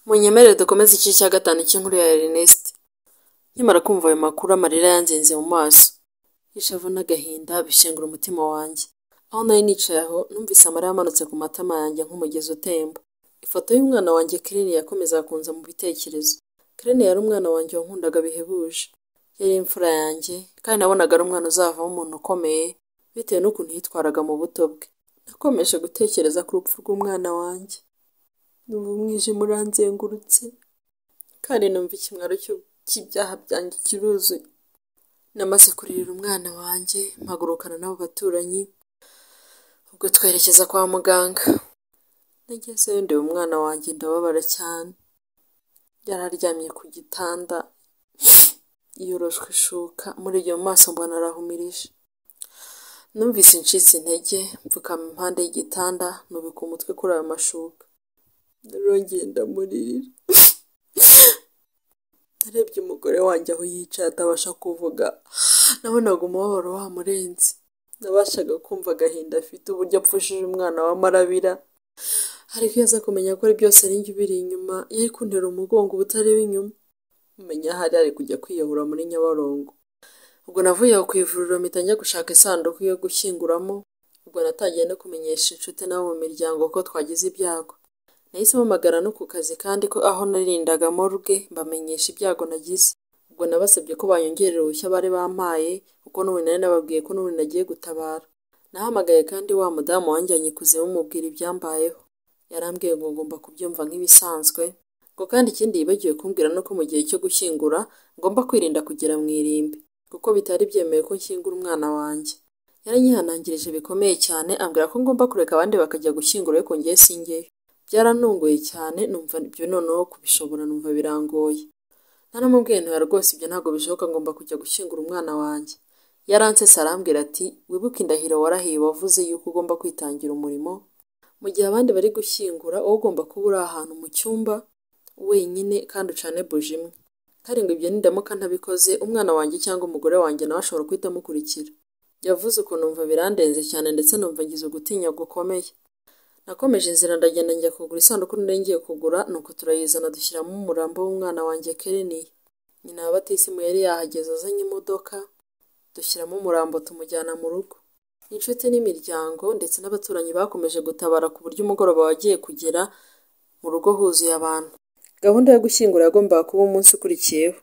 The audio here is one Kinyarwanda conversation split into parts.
Munyemerere dukomeze igice cya gatanu cy'inkuru ya Ernest. Nkimara kumva ayo makuru amarira yanzenze mu maso. Ishavu n'agahinda bishengura umutima wanjye. Aho nari nicaye aho numvise amarira amanutse ku matama yanjye nk'umugezi utemba. Ifoto y'umwana wanjye Kelly yakomezaga kunza mu bitekerezo. Kelly yari umwana wanjye wankundaga bihebuje. Yari imfura yanjye kandi nabonaga ari umwana uzavamo umuntu ukomeye bitewe n'ukuntu yitwaraga mu buto bwe. Nakomeje gutekereza ku rupfu rw'umwana wanjye. Numva umwijima uranzengurutse kandi numva ikimwaro cy'ibyaha byanjye kiruzuye. Namaze kuririra umwana wanjye mpagurukana n'abo baturanyi, ubwo twerekeza kwa muganga. Nagezeyo ndeba umwana wanjye ndababara cyane. Yari aryamye ku gitanda yoroshwe ishuka, muri iyo maso mbona arahumirije. Numvise ncitse intege mfukama impande y'igitanda nubika umutwe kuri ayo mashuka. Narongeye ndamuririra. Narebye umugore wanjye aho yicaye atabasha kuvuga. Nabonaga umubabaro wamurenze. Nabashaga kumva agahinda afite, uburyo apfushije umwana w'amarabira. Ariko iyo aza kumenya ko ari byose ari njye ubiri inyuma, yari kuntera umugongo ubutareba inyuma. Umenya ahari ari kujya kwiyahura muri Nyabarongo. Ubwo navuye aho ku ivuriro mpita njya gushaka isanduku yo gushyinguramo. Ubwo natangiye no kumenyesha inshuti n'abo mu miryango ko twagize ibyago. Nahise mpamagara no ku kazi kandi ko aho narindaga morgue mbamenyesha ibyago nagize. Ubwo nabasabye ko banyongerera uruhushya bari bampaye kuko n'ubu nari nababwiye ko n'ubu nagiye gutabara. Nahamagaye kandi wa mudamu wanjyanye ikuzimu mubwira ibyambayeho. Yarambwiye ngo ngomba kubyumva nk'ibisanzwe, ngo kandi ikindi yibagiwe kumbwira no ko mu gihe cyo gushyingura ngomba kwirinda kugera mu irimbi kuko bitari byemewe ko nshyingura umwana wanjye. Yaranyihanangirije bikomeye cyane ambwira ko ngomba kureka abandi bakajya gushyingura ariko njye singeyo. Byarantunguye cyane, numva ibyo noneho kubishobora numva birangoye. Naramubwiye ntoya rwose ibyo ntabwo bishoboka, ngomba kujya gushyingura umwana wanjye. Yaransetse arambwira ati wibuke indahiro warahiye wavuze yuko ugomba kwitangira umurimo mu gihe abandi bari gushyingura, wowe ugomba kuba uri ahantu mu cyumba wenyine kandi ucane buji imwe. Kandi ngo ibyo nindamuka ntabikoze umwana wanjye cyangwa umugore wanjye nawe ashobora guhita amukurikira. Yavuze ukuntu numva birandenze cyane ndetse numva ngize gutinya gukomeye. Nakomeje inzira ndagenda njya kugura isanduku nari ngiye kugura, nuko turayizana dushyiramo umurambo w'umwana wanjye Kelly. Nyina wa batisimu yari yahageze azanye imodoka, dushyiramo umurambo tumujyana mu rugo. Inshuti n'imiryango ndetse n'abaturanyi bakomeje gutabara ku buryo umugoroba wagiye kugera mu rugo huzuye abantu. Gahunda yo gushyingura yagombaga kuba umunsi ukurikiyeho.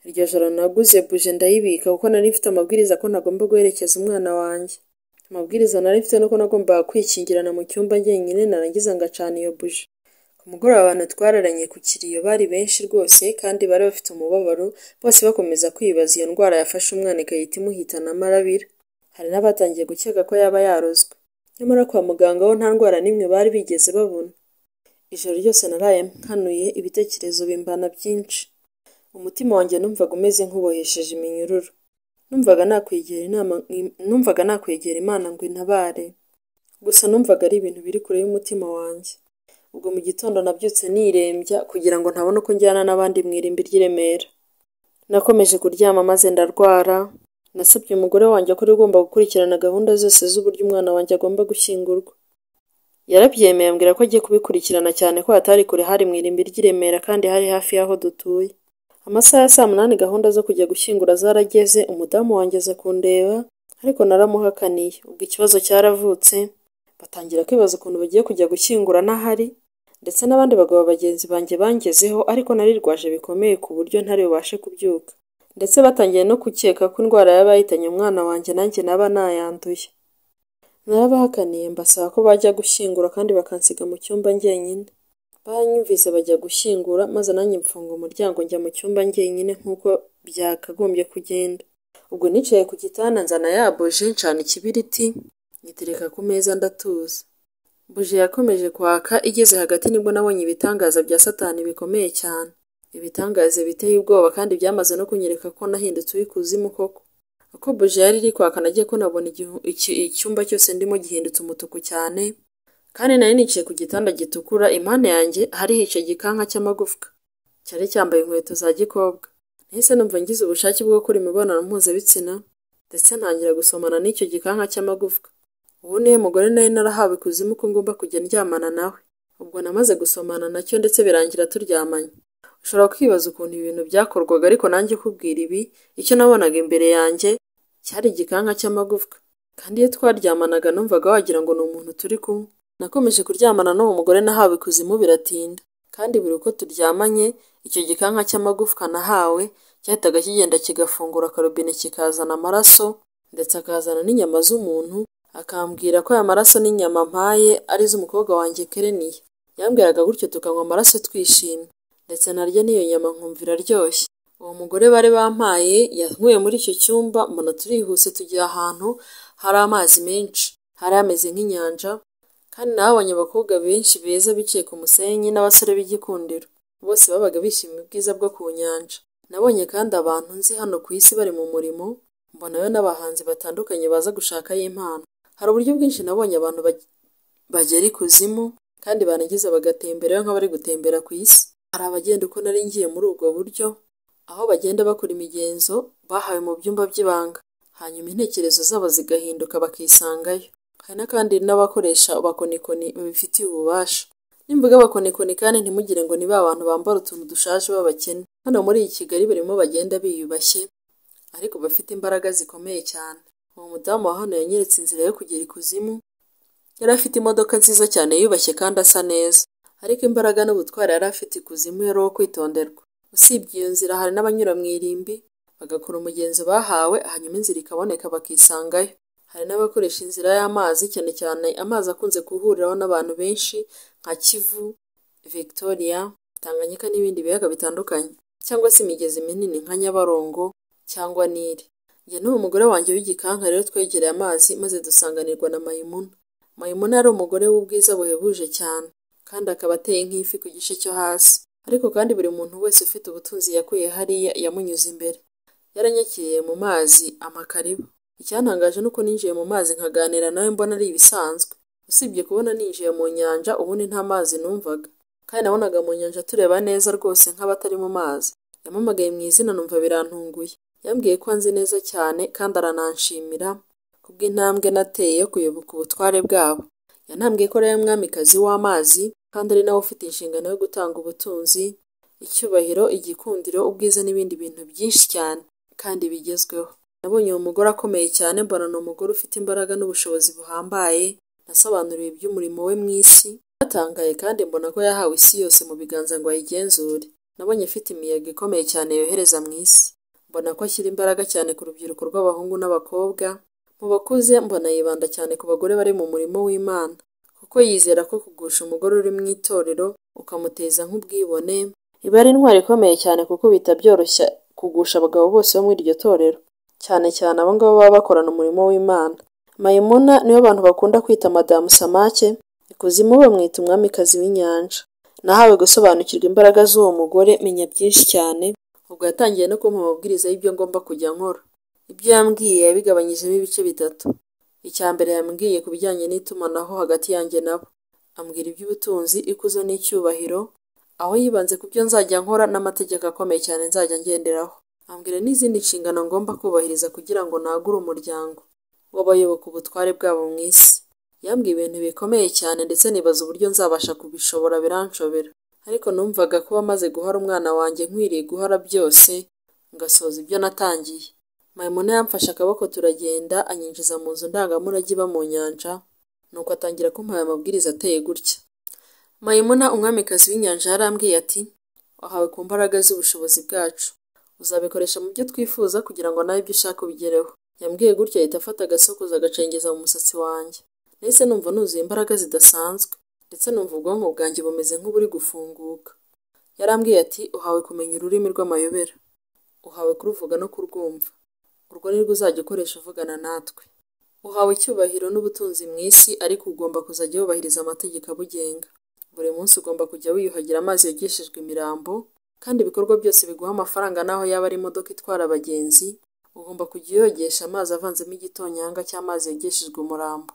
Iryo joro naguze buje ndayibika kuko nari mfite amabwiriza ko ntagomba guherekeza umwana wanjye. Amabwiriza nari mfite nuko nagombaga kwikingirana mu cyumba njyenyine, narangiza ngacana iyo buje. Ku mugoroba abantu twararanye ku kiriyo bari benshi rwose kandi bari bafite umubabaro, bose bakomeza kwibaza iyo ndwara yafashe umwana igahita imuhitana amarabira. Hari n'abatangiye gukeka ko yaba yarozwe. Nyamara kwa muganga ho nta ndwara n'imwe bari bigeze babona. Ijoro ryose naraye nkanuye, ibitekerezo bimbana byinshi. Umutima wanjye numvaga umeze nk'ubohesheje iminyururu. Numvaga nakwegera Imana ngo intabare. Gusa numvaga ari ibintu biri kure y'umutima wanjye. Ubwo mu gitondo nabyutse nirembya kugira ngo ntabone uko njyana n'abandi mu irimbi ry'i Remera. Nakomeje kuryama maze ndarwara. Nasabye umugore wanjye ko ugomba gukurikirana gahunda zose z'uburyo umwana wanjye agomba gushyingurwa. Yarabyemeye ambwira ko agiye kubikurikirana cyane ko hatari kure, hari mu irimbi ry'i Remera kandi hari hafi y'aho dutuye. Amasaha ya 8 gahunda zo kujya gushyingura zarageze, umudamu wanjye aza kundeba ariko naramuhakaniye. Ubwo ikibazo cyaravutse, batangira kwibaza ukuntu bagiye kujya gushyingura ntahari, ndetse n'abandi bagabo bagenzi banjye bangezeho ariko narirwaje bikomeye ku buryo ntari bubashe kubyuka. Ndetse batangiye no gukeka ko indwara yaba yahitanye umwana wanjye nanjye naba nayanduye. Narabahakaniye mbasaba ko bajya gushyingura kandi bakansiga mu cyumba njyenyine. Banyumvise bajya gushyingura maze nanjye mfunga umuryango njya mu cyumba njyenyine nk'uko byakagombye kugenda. Ubwo nicaye ku gitanda nzana ya buje ncana ikibiriti nyitereka ku meza ndatuza. Buje yakomeje kwaka, igeze hagati nibwo nabonye ibitangaza bya Satani bikomeye cyane. Ibitangaza biteye ubwoba kandi byamaze no kunyereka ko nahindutse uw'ikuzimu koko. Uko buje yari iri kwaka nagiye ko nabona icyumba cyose ndimo gihindutse umutuku cyane. Kandi nari niciye ku gitanda gitukura, impande yanjye hari hicaye igikanka cy'amagufwa. Cyari cyambaye inkweto za gikobwa. Nahise numva ngize ubushake bwo gukora imibonano mpuzabitsina ndetse ntangira gusomana n'icyo gikanka cy'amagufwa. Ubu niwe mugore nari narahawe ikuzimu ko ngomba kujya ndyamana nawe. ubwo namaze gusomana nacyo ndetse birangira turyamanye. Ushobora kwibaza ukuntu ibintu byakorwaga, ariko nanjye ukubwira ibi, icyo nabonaga imbere yanjye cyari igikanka cy'amagufwa, kandi iyo twaryamanaga numvaga wagira ngo ni umuntu turi kumwe. Nakomeje kuryamana n'uwo mugore nahawe ikuzimu biratinda, kandi buri uko turyamanye icyo gikanka cy'amagufwa nahawe cyahitaga kigenda kigafungura akarobine kikazana amaraso ndetse akazana n'inyama z'umuntu, akambwira ko aya maraso n'inyama mpaye ari iz'umukobwa wanjye Kereniya. Yambwiraga gutyo tukanywa amaraso twishimye, ndetse naryo n'iyo nyama nkumva iraryoshye. Uwo mugore bari bampaye yankuye muri icyo cyumba, mbona turihuse tugiye ahantu hari amazi menshi, hari hameze nk'inyanja, kandi nahabonye abakobwa benshi beza bicaye ku musenyi n'abasore b'igikundiro, bose babaga bishimiye ubwiza bwo ku nyanja. Nabonye kandi abantu nzi hano ku isi bari mu murimo, mbonayo n'abahanzi batandukanye baza gushakayo impano. Hari uburyo bwinshi nabonye abantu bagera ikuzimu kandi barangiza bagatemberayo nk'abari gutembera ku isi. Hari abagenda uko nari ngiye muri ubwo buryo, aho bagenda bakora imigenzo bahawe mu byumba by'ibanga, hanyuma intekerezo zabo zigahinduka bakisangayo. Hari n'akandi n'abakoresha abakonikoni babifitiye ububasha. Nimvuga abakonikoni kandi ntimugire ngo ni ba bantu bambara utuntu dushaje b'abakene. Hano muri iyi Kigali barimo bagenda biyubashye ariko bafite imbaraga zikomeye cyane. Uwo mudamu wa hano yanyeretse inzira yo kugera ikuzimu. Yari afite imodoka nziza cyane yubashye kandi asa neza, ariko imbaraga n'ubutwari yari afite ikuzimu yari uwo kwitonderwa. Usibye iyo nzira hari n'abanyura mu irimbi bagakora umugenzo bahawe, hanyuma inzira ikaboneka bakisangayo. Hari n'abakoresha inzira y'amazi, cyane cyane amazi akunze guhuriraho n'abantu benshi nka Kivu, Victoria, Tanganyika n'ibindi biyaga bitandukanye, cyangwa se imigezi minini nka Nyabarongo cyangwa Nile. Njye n'uwo mugore wanjye w'igikanka rero twegereye amazi maze dusanganirwa na Mayimuna. Mayimuna yari umugore w'ubwiza buhebuje cyane, kandi akaba ateye nk'ifi ku gice cyo hasi, ariko kandi buri muntu wese ufite ubutunzi yakuye hariya yamunyuze imbere. Yaranyakiriye mu mazi amakaribu. Icyantangaje nuko ninjiye mu mazi nkaganira nawe mbona ari ibisanzwe. Usibye kubona ninjiye mu nyanja, ubundi nta mazi numvaga, kandi nabonaga mu nyanja tureba neza rwose nk'abatari mu mazi. Yampamagaye mu izina numva birantunguye. Yambwiye ko anzi neza cyane kandi arananshimira kubw'intambwe nateye yo kuyoboka ubutware bwabo. Yanambwiye ko ari umwamikazi w'amazi kandi ari nawe ufite inshingano yo gutanga ubutunzi, icyubahiro, igikundiro, ubwiza n'ibindi bintu byinshi cyane kandi bigezweho. Nabonye uwo mugore akomeye cyane, mbona ni umugore ufite imbaraga n'ubushobozi buhambaye. Nasobanuriwe iby'umurimo we mu isi, natangaye kandi mbona ko yahawe isi yose mu biganza ngo ayigenzure. Nabonye afite imiyaga ikomeye cyane yohereza mu isi. Mbona ko ashyira imbaraga cyane ku rubyiruko rw'abahungu n'abakobwa. Mu bakuze mbona yibanda cyane ku bagore bari mu murimo w'Imana, kuko yizera ko kugusha umugore uri mu itorero ukamuteza nk'ubwibone iba ari intwari ikomeye cyane, kuko bihita byoroshya kugusha abagabo bose bo muri iryo torero, cyane cyane abo ngabo baba bakorana umurimo w'Imana. Mayimuna niwe abantu bakunda kwita Madamu Samake, ikuzimu bamwita umwamikazi w'inyanja. Nahawe gusobanukirwa imbaraga z'uwo mugore, menya byinshi cyane. Ubwo yatangiye no kumpa amabwiriza y'ibyo ngomba kujya nkora. Ibyo yambwiye yabigabanyijemo ibice bitatu. Icya mbere yambwiye ku bijyanye n'itumanaho hagati yanjye nabo. Ambwira iby'ubutunzi, ikuzo n'icyubahiro, aho yibanze ku byo nzajya nkora n'amategeko akomeye cyane nzajya ngenderaho. Ambwira n'izindi nshingano ngomba kubahiriza kugira ngo nagure umuryango w'abayoboka ubutware bwabo mu isi. Yambwiye ibintu bikomeye cyane ndetse nibaza uburyo nzabasha kubishobora biranshobera, ariko numvaga kuba maze guhara umwana wanjye nkwiriye guhara byose ngasoza ibyo natangiye. Mayimuna yamfashe akaboko turagenda, anyinjiza mu nzu ndangamurage iba mu nyanja, nuko atangira kumpaye amabwiriza ateye gutya. Mayimuna umwamikazi w'inyanja yarambwiye ati, wahawe ku mbaraga z'ubushobozi bwacu, uzabikoresha mu byo twifuza kugira ngo nawe ibyo ushaka ubigereho. Yambwiye gutya ahita afata agasokoza agacengeza mu musatsi wanjye. Nahise numva nuzuye imbaraga zidasanzwe, ndetse numva ubwonko bwanjye bumeze nk'uburi gufunguka. Yarambwiye ati, uhawe kumenya ururimi rw'amayobera, uhawe kuruvuga no kurwumva. Urwo ni rwo uzajya ukoresha uvugana natwe. Uhawe icyubahiro n'ubutunzi mu isi, ariko ugomba kuzajya wubahiriza amategeko abugenga. Buri munsi ugomba kujya wiyuhagira amazi yogeshejwe imirambo, kandi ibikorwa byose biguha amafaranga naho yaba ari imodoka itwara abagenzi, ugomba kujya uyogesha amazi avanzemo igitonyanga cy'amazi yogeshejwe umurambo.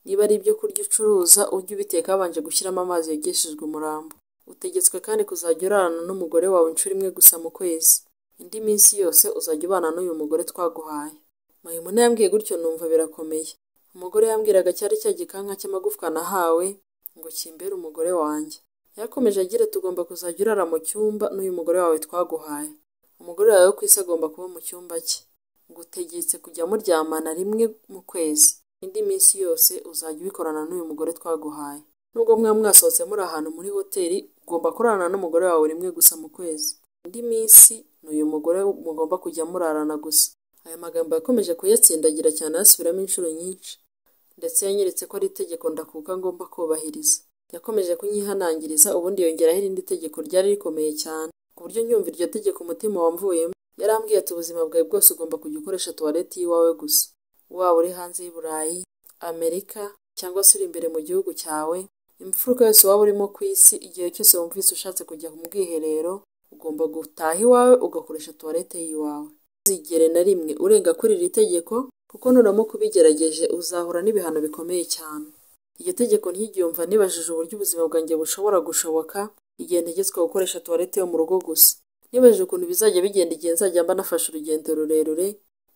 Niba ari ibyo kurya ucuruza, ujye ubiteka habanje gushyiramo amazi yogeshejwe umurambo. Utegetswe kandi kuzajya urarana n'umugore wawe inshuro imwe gusa mu kwezi. Indi minsi yose uzajya ubana n'uyu mugore twaguhaye. Mayimuna yambwiye gutyo numva birakomeye. Umugore yambwiraga cyari cya gikanka cy'amagufwa nahawe, ngo kimbere umugore wanjye. Yakomeje agira tugomba kuzajya urara mu cyumba n'uyu mugore wawe twaguhaye. Umugore wawe wo ku isi agomba kuba mu cyumba cye. Ngutegetse kujya muryamana rimwe mu kwezi. Indi minsi yose uzajya ubikorana n'uyu mugore twaguhaye. Nubwo mwasohotse muri ahantu muri hoteli, ugomba kurarana n'umugore wawe rimwe gusa mu kwezi. Indi minsi n'uyu mugore mugomba kujya murarana gusa. Aya magambo yakomeje kuyatsindagira cyane asubiramo inshuro nyinshi, ndetse yanyeretse ko ari itegeko ndakuka ngomba kubahiriza. Yakomeje kunyihanangiriza, ubundi yongeraho irindi tegeko ryari rikomeye cyane, ku buryo nyumva iryo tegeko umutima wamvuyemo. Yarambwiye ati ubuzima bwawe bwose ugomba kujya ukoresha tuwareti y'iwawe gusa, waba uri hanze y'i Burayi, Amerika, cyangwa se uri imbere mu gihugu cyawe. Imfuruka yose waba urimo ku isi, igihe cyose wumvise ushatse kujya mu bwiherero, ugomba gutaha iwawe ugakoresha tuwarete y'iwawe. Ntuzigere na rimwe urenga kuri iri tegeko, kuko nuramuka ubigerageje uzahura n'ibihano bikomeye cyane. Iryo tegeko ntiryumva nibajije uburyo ubuzima bwanjye bushobora gushoboka igihe ntegetswe gukoresha tuwarete yo mu rugo gusa. Nibajije ukuntu bizajya bigenda igihe nzajya mba nafashe urugendo rurerure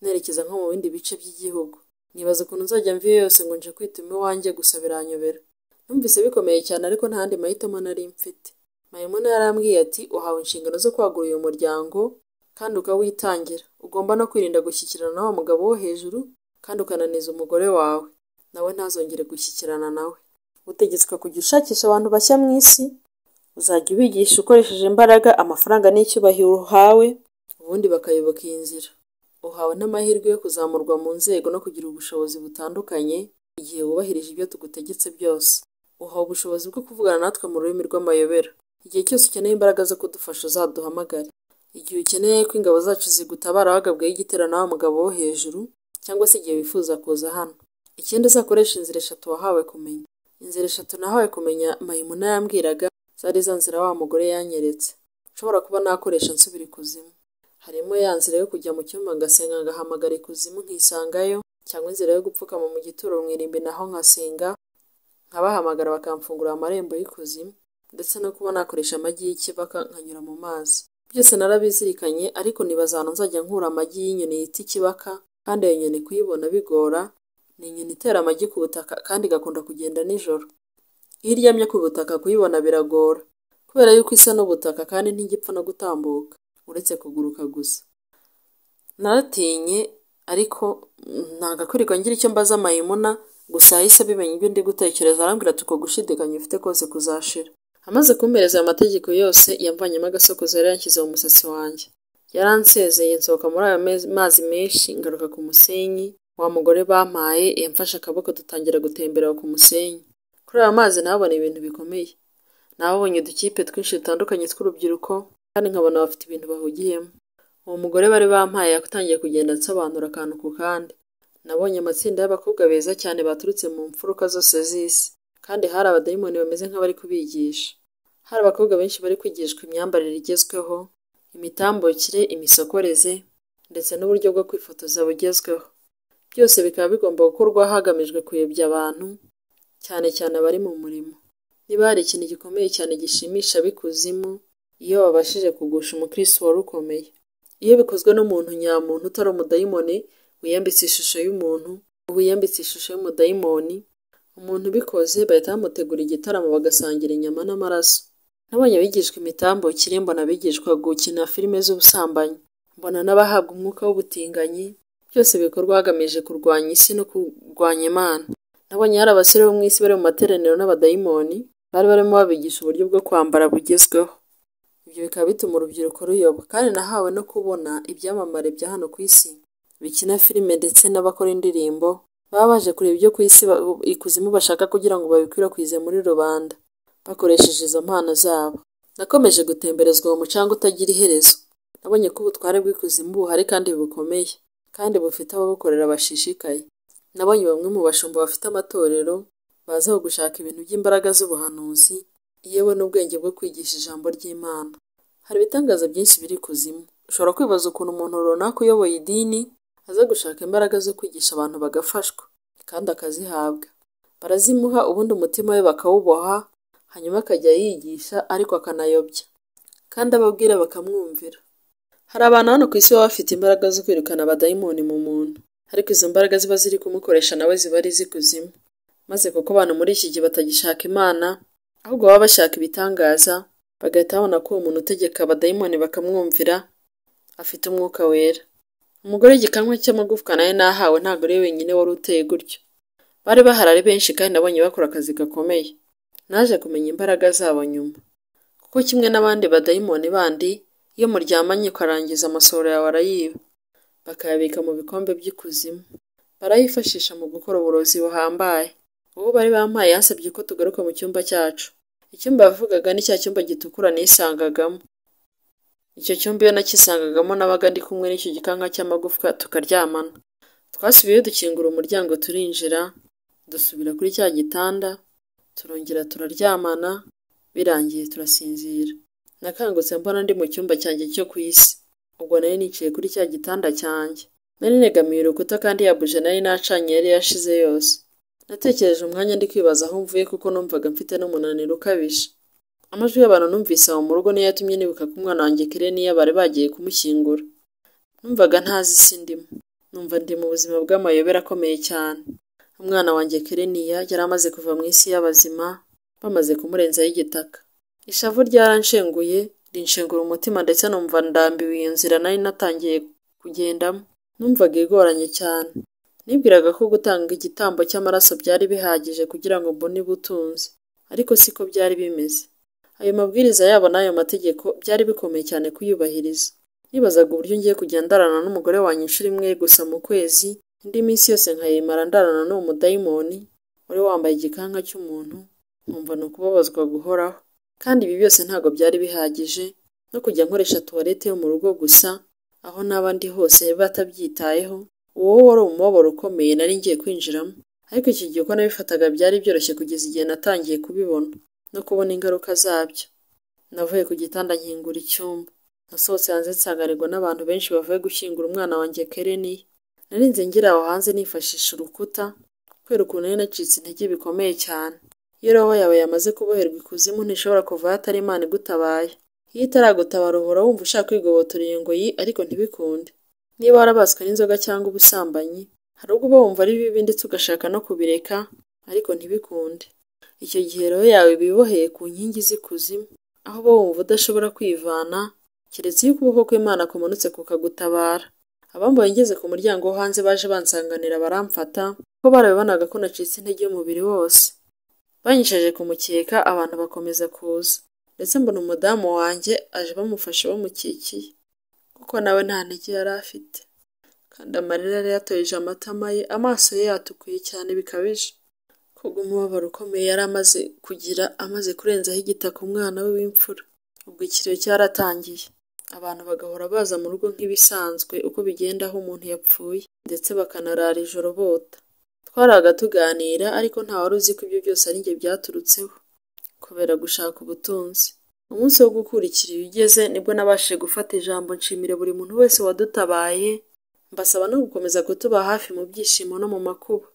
nerekeza nko mu bindi bice by'igihugu. Nibaza ukuntu nzajya mviyo yose ngo nje kwituma iwanjye gusa biranyobera. Numvise bikomeye cyane ariko nta handi mahitamo nari mfite. Mayimuna yarambwiye ati uhawe inshingano zo kwagura uyu muryango kandi ukawitangira. Ugomba no kwirinda gushyikirana na wa mugabo wo hejuru kandi ukananiza umugore wawe, nawe ntazongere gushyikirana nawe. Utegetswe kujya ushakisha abantu bashya mu isi, uzajya ubigisha ukoresheje imbaraga, amafaranga n'icyubahiro uhawe, ubundi bakayoboka iyi nzira. Uhawe n'amahirwe yo kuzamurwa mu nzego no kugira ubushobozi butandukanye igihe wubahirije ibyo tugutegetse byose. Uhawe ubushobozi bwo kuvugana natwe mu rurimi rw'amayobera. Igihe cyose ukeneye imbaraga zo kudufasha uzaduhamagare. Igihe ukeneye ko ingabo zacu zigutabara wagabweho igitero na wa mugabo wo hejuru, cyangwa se igihe wifuza kuza hano. Ikindi uzakoresha inzira 3 wahawe kumenya. Inzira 3 nahawe kumenya Mayimuna yambwiraga zari za nzira wa mugore yanyeretse. Nshobora kuba nakoresha nsubira ikuzimu. Harimo ya nzira yo kujya mu cyumba ngasenga ngahamagara ikuzimu nkisangayo, cyangwa inzira yo gupfukama mu gituro mu irimbi naho ngasenga nkabahamagara bakamfungura amarembo y'ikuzimu, ndetse no kuba nakoresha amagi y'ikibaka nkanyura mu mazi. Byose narabizirikanye, ariko nibaza ahantu nzajya nkura amagi y'inyoni yita ikibaka, kandi iyo nyoni kuyibona bigora. Ni inyoni itera amagi ku butaka kandi igakunda kugenda nijoro. Iyo iryamye ku butaka kuyibona biragora, kubera yuko isa n'ubutaka kandi ntigipfa no gutambuka uretse kuguruka gusa. Naratinye, ariko ntagakwirwa ngira icyo mbaza Mayimuna, gusa yahise abimenya ibyo ndi gutekereza. Arambwira ati uko gushidikanya ufite kose kuzashira. Amaze kumpereza aya mategeko yose, yamvanyemo agasokozo yari yanshyize mu musatsi wanjye. Yaransezeye nsohoka muri ayo mazi menshi ngaruka ku musenyi. Wa mugore bampaye yamfashe akaboko dutangira gutembera ku musenyi. Kuri aya mazi nahabona ibintu bikomeye. Nabonye udukipe twinshi dutandukanye tw'urubyiruko, kandi nkabona bafite ibintu bahugiyemo. Uwo mugore bari bampaye yatangiye kugenda ansobanura akantu ku kandi. Nabonye amatsinda y'abakobwa beza cyane baturutse mu mfuruka zose z'isi, kandi hari abadayimoni bameze nk'abari kubigisha. Hari abakobwa benshi bari kwigishwa imyambarire igezweho, imitambukire, imisokoreze, ndetse n'uburyo bwo kwifotoza bugezweho. Byose bikaba bigomba gukorwa hagamijwe kuyobya abantu, cyane cyane abari mu murimo. Niba hari ikintu gikomeye cyane gishimisha ab'ikuzimu, iyo babashije kugusha umukristo wari ukomeye. Iyo bikozwe n'umuntu nyamuntu utari umudayimoni wiyambitse ishusho y'umuntu, wiyambitse ishusho y'umudayimoni, umuntu ubikoze bahita bamutegura igitaramo bagasangira inyama n'amaraso. Nabonye abigishwa imitambukire, mbona abigishwa gukina filime z'ubusambanyi, mbona n'abahabwa umwuka w'ubutinganyi. Byose bikorwa hagamije kurwanya isi no kurwanya Imana. Nabonye hari abasore bo mu isi bari mu materaniro n'abadayimoni, bari barimo babigisha uburyo bwo kwambara bugezweho. Ibyo bikaba bituma urubyiruko ruyoba. Kandi nahawe no kubona ibyamamare bya hano ku isi bikina filime ndetse n'abakora indirimbo, baba baje kureba ibyo ku isi ikuzimu bashaka kugira ngo babikwirakwize muri rubanda bakoresheje izo mpano zabo. Nakomeje gutemberezwa mu mucanga utagira iherezo. Nabonye ko ubutware bw'ikuzimu buhari kandi bukomeye, kandi bufite ababukorera bashishikaye. Nabonye bamwe mu bashumba bafite amatorero bazaho gushaka ibintu by'imbaraga z'ubuhanuzi, yewe n'ubwenge bwo kwigisha ijambo ry'Imana. Hari ibitangaza byinshi biri kuzimu. Ushobora kwibaza ukuntu umuntu runaka uyoboye idini aza gushaka imbaraga zo kwigisha abantu bagafashwa, kandi akazihabwa. Barazimuha, ubundi umutima we bakawuboha, hanyuma akajya yigisha ariko akanayobya, kandi ababwira bakamwumvira. Hari abantu hano ku isi baba bafite imbaraga zo kwirukana abadayimoni mu muntu, ariko izo mbaraga ziba ziri kumukoresha nawe ziba ari iz'ikuzimu. maze kuko abantu muri iki gihe batagishaka Imana ahubwo baba bashaka ibitangaza, bagahita babona ko uwo muntu utegeka abadayimoni bakamwumvira afite umwuka wera. Umugore w'igikanka cy'amagufwa nawe nahawe ntabwo ari we wenyine wari uteye gutyo. Bari bahari ari benshi kandi nabonye bakora akazi gakomeye. Naje kumenya imbaraga zabo nyuma. Kuko kimwe n'abandi badayimoni bandi, iyo muryamanye ukarangiza amasohoro yawe arayiba, bakayabika mu bikombe by'ikuzimu. Barayifashisha mu gukora uburozi buhambaye. Uwo bari bampaye yansabye ko tugaruka mu cyumba cyacu. Icyumba yavugaga ni cya cyumba gitukura nisangagamo. Icyo cyumba iyo nakisangagamo nabaga ndi kumwe n'icyo gikanka cy'amagufwa tukaryamana. Twasubiyeyo dukingura umuryango turinjira, dusubira kuri cya gitanda, turongera turaryamana, birangiye turasinzira. Nakangutse mbona ndi mu cyumba cyanjye cyo ku isi. Ubwo nari nicaye kuri cya gitanda cyanjye. Nari negamiye urukuta kandi ya buje nari nacanye yari yashize yose. Natekereje umwanya ndi kwibaza aho mvuye kuko numvaga mfite n'umunaniro ukabije. Amajwi y'abantu numvise aho mu rugo niyo yatumye nibuka ko umwana wanjye Keleniya bari bagiye kumushyingura. Numvaga ntazi isi ndimo. Numva ndi mu buzima bw'amayobera akomeye cyane. Umwana wanjye Keleniya yari amaze kuva mu isi y'abazima, bamaze kumurenzaho igitaka. Ishavu ryaranshenguye, rinshengura umutima ndetse numva ndambiwe iyo nzira nari natangiye kugendamo. Numvaga igoranye cyane. Nibwiraga ko gutanga igitambo cy'amaraso byari bihagije kugira ngo mbone ubutunzi, ariko siko byari bimeze. Ayo mabwiriza yabo n'ayo mategeko byari bikomeye cyane kuyubahiriza. Nibazaga uburyo ngiye kujya ndarana n'umugore wanjye inshuro imwe gusa mu kwezi, indi minsi yose nkayimara ndarana n'uwo mudayimoni wari wambaye igikanka cy'umuntu, nkumva ni ukubabazwa guhoraho. Kandi ibi byose ntabwo byari bihagije, no kujya nkoresha tuwarete yo mu rugo gusa, aho n'abandi hose batabyitayeho. Uwo wari umubabaro ukomeye nari ngiye kwinjiramo. Ariko iki gihe uko nabifataga byari byoroshye kugeza igihe natangiye kubibona no kubona ingaruka zabyo. Navuye ku gitanda nkingura icyumba. Nasohotse hanze nsanganirwa n'abantu benshi bavuye gushyingura umwana wanjye Keleniya. Narinze ngira aho hanze nifashisha urukuta, kubera ukuntu nari nacitse intege bikomeye cyane. Iyo roho yawe yamaze kuboherwa ikuzimu ntishobora kuva hatari Imana igutabaye. Iyo itaragutabara uhora wumva ushaka kwigobotora iyo ngoyi ariko ntibikunde. Niba warabaswe n'inzoga cyangwa ubusambanyi, hari ubwo uba wumva ari bibi ndetse ugashaka no kubireka, ariko ntibikunde. Icyo gihe roho yawe biboheye ku nkingi z'ikuzimu, aho uba wumva udashobora kwivana, keretse iyo ukuboko kw'Imana kumanutse kukagutabara. Abambaye ngeze ku muryango wo hanze baje bansanganira baramfata, ko barabibonaga ko nacitse intege y'umubiri wose. Banyicaje ku mukeka, abantu bakomeza kuza, ndetse mbona umudamu wanjye aje bamufashe bamukikiye, kuko nawe nta ntege yari afite, kandi amarira yari yatoyeje amatama ye, amaso ye yatukuye cyane bikabije. Kubw'umubabaro ukomeye yari amaze kugira, amaze kurenzaho igitaka umwana we w'imfura. Ubwo ikiriyo cyaratangiye. Abantu bagahora baza mu rugo nk'ibisanzwe uko bigenda aho umuntu yapfuye, ndetse bakanarara ijoro bota. Twaraga tuganira ariko nta wari uzi ko ibyo byose ari njye byaturutseho, kubera gushaka ubutunzi. Umunsi wo gukurikira iyo ugeze nibwo nabashije gufata ijambo nshimira buri muntu wese wadutabaye, mbasaba no gukomeza kutuba hafi mu byishimo no mu makuba.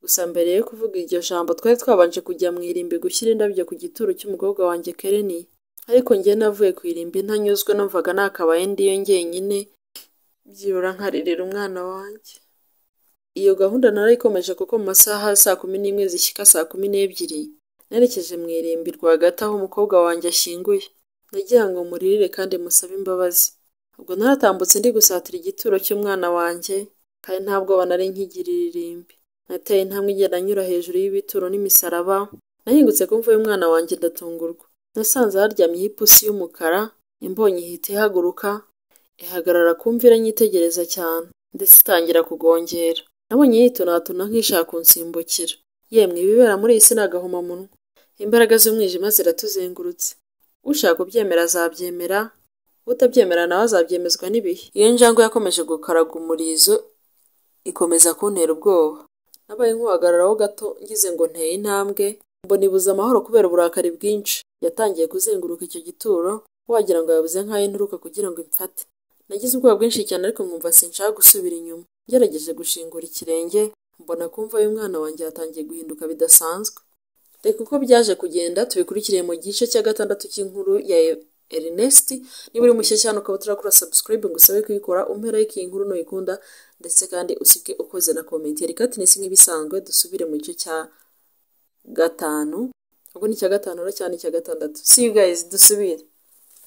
Gusa mbere yo kuvuga iryo jambo twari twabanje kujya mu irimbi gushyira indabyo ku gituro cy'umukobwa wanjye Keleniya. Ariko njye navuye ku irimbi ntanyuzwe, numvaga nakabaye ndiyo njyenyine, byibura nkaririra umwana wanjye. Iyo gahunda narayikomeje kuko mu masaha ya 11 zishyika 12 nerekeje mu irimbi rwagati aho umukobwa wanjye ashyinguye. Nagira ngo muririre kandi musabe imbabazi. Ubwo naratambutse ndi gusatira igituro cy'umwana wanjye, kandi ntabwo banari nkigirira irimbi. Nateye intambwe igenda nyura hejuru y'ibituro n'imisaraba. Nahingutse kumva y'umwana wanjye ndatungurwa. Nasanze haryamye ipusi y'umukara, imbonye ihita ihaguruka, ihagarara kumvira nyitegereza cyane, ndetse itangira kugongera. Nabonye yitonatona nk'ishaka kunsimbukira. Yemwe ibibera muri iyi si n'agahomamunwa. Imbaraga z'umwijima ziratuzengurutse. Ushaka kubyemera azabyemera, utabyemera nawe azabyemezwa n'ibihe. Iyo njangwe yakomeje gukaraga umurizo, ikomeza kuntera ubwoba. Nabaye nk'uhagararaho gato ngize ngo nteye intambwe, mbona ibuze amahoro kubera uburakari bwinshi. Yatangiye kuzenguruka icyo gituro, wagira ngo yabuze nk'aho inturuka kugira ngo imfate. Nagize ubwoba bwinshi cyane ariko nkumva sinshaka gusubira inyuma. Ngerageje gushingura ikirenge, mbona kumva y'umwana wanjye yatangiye guhinduka bidasanzwe. Reka uko byaje kugenda tubikurikiriye mu gice cya 6 cy'inkuru ya Ernest. Niba uri mushyashya hano ukaba utarakora subscribe ngo usabe kuyikora, umpera iki inkuru nuyikunda, ndetse kandi usike ukoze na comment. Reka tinesi nk'ibisanzwe dusubire mu gice cya gatanu, ubwo ni icya gatanu rero cyane icya gatandatu. See you guys, dusubire.